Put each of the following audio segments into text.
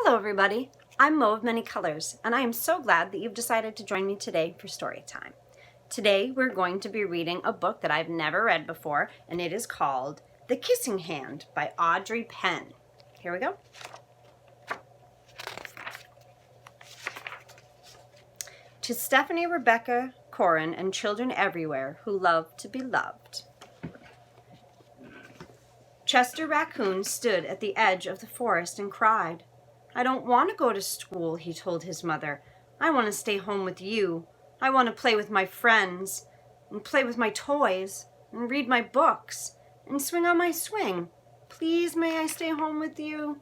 Hello everybody, I'm Mo of Many Colors, and I am so glad that you've decided to join me today for story time. Today we're going to be reading a book that I've never read before, and it is called The Kissing Hand by Audrey Penn. Here we go. To Stephanie, Rebecca, Corin, and children everywhere who love to be loved. Chester Raccoon stood at the edge of the forest and cried. "I don't want to go to school," he told his mother. "I want to stay home with you. I want to play with my friends, and play with my toys, and read my books, and swing on my swing. Please, may I stay home with you?"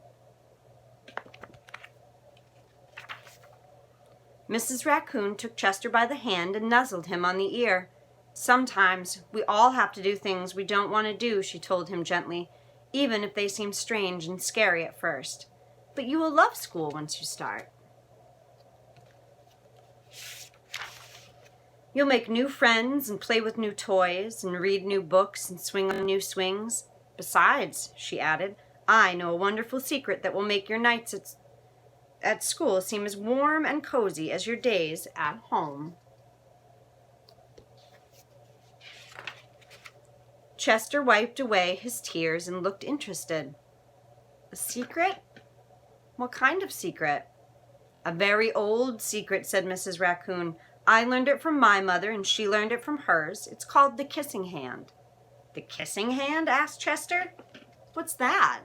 Mrs. Raccoon took Chester by the hand and nuzzled him on the ear. "Sometimes we all have to do things we don't want to do," she told him gently, "even if they seem strange and scary at first. But you will love school once you start. You'll make new friends and play with new toys and read new books and swing on new swings. Besides," she added, "I know a wonderful secret that will make your nights at school seem as warm and cozy as your days at home." Chester wiped away his tears and looked interested. "A secret? What kind of secret?" "A very old secret," said Mrs. Raccoon. "I learned it from my mother, and she learned it from hers. It's called the kissing hand." "The kissing hand?" asked Chester. "What's that?"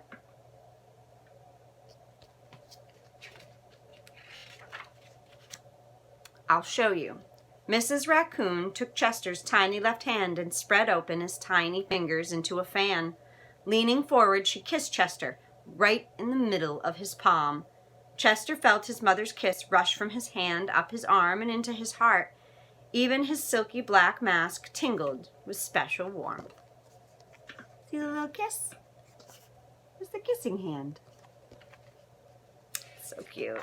"I'll show you." Mrs. Raccoon took Chester's tiny left hand and spread open his tiny fingers into a fan. Leaning forward, she kissed Chester right in the middle of his palm. Chester felt his mother's kiss rush from his hand up his arm and into his heart. Even his silky black mask tingled with special warmth. See the little kiss? It's the kissing hand. So cute.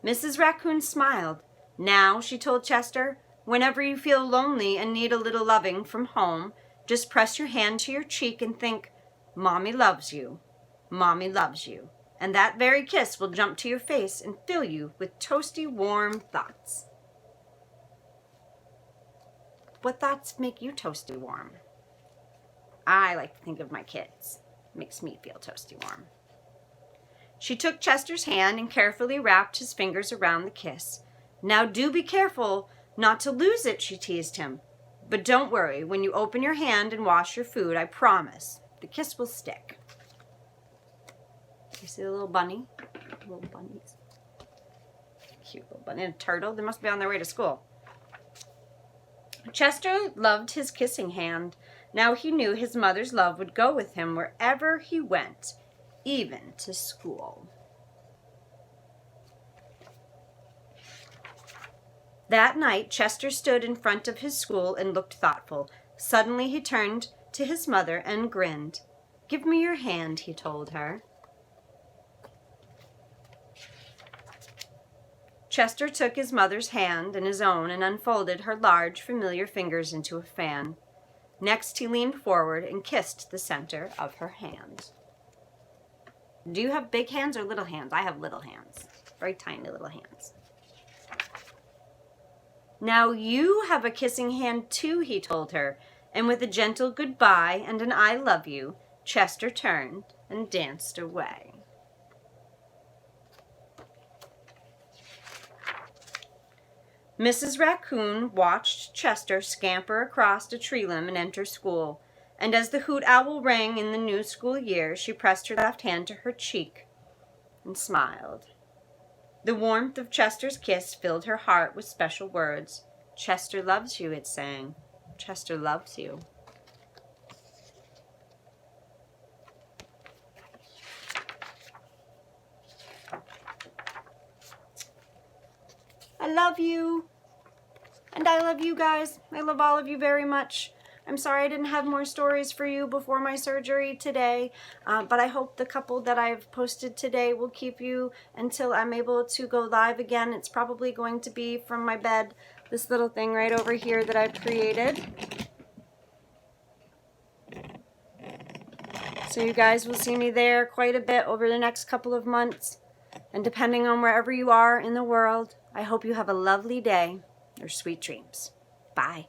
Mrs. Raccoon smiled. "Now," she told Chester, "whenever you feel lonely and need a little loving from home, just press your hand to your cheek and think, 'Mommy loves you. Mommy loves you.' And that very kiss will jump to your face and fill you with toasty, warm thoughts." What thoughts make you toasty warm? I like to think of my kids. It makes me feel toasty warm. She took Chester's hand and carefully wrapped his fingers around the kiss. "Now do be careful not to lose it," she teased him. "But don't worry, when you open your hand and wash your food, I promise the kiss will stick." You see the little bunny? Little bunnies. Cute little bunny. And a turtle. They must be on their way to school. Chester loved his kissing hand. Now he knew his mother's love would go with him wherever he went, even to school. That night, Chester stood in front of his school and looked thoughtful. Suddenly he turned to his mother and grinned. "Give me your hand," he told her. Chester took his mother's hand in his own and unfolded her large, familiar fingers into a fan. Next, he leaned forward and kissed the center of her hand. Do you have big hands or little hands? I have little hands. Very tiny little hands. "Now you have a kissing hand too," he told her, and with a gentle goodbye and an "I love you," Chester turned and danced away. Mrs. Raccoon watched Chester scamper across a tree limb and enter school, and as the hoot owl rang in the new school year, she pressed her left hand to her cheek and smiled. The warmth of Chester's kiss filled her heart with special words. "Chester loves you," it sang. "Chester loves you." I love you. And I love you guys. I love all of you very much. I'm sorry I didn't have more stories for you before my surgery today, but I hope the couple that I've posted today will keep you until I'm able to go live again. It's probably going to be from my bed, this little thing right over here that I've created. So you guys will see me there quite a bit over the next couple of months. And depending on wherever you are in the world, I hope you have a lovely day or sweet dreams. Bye.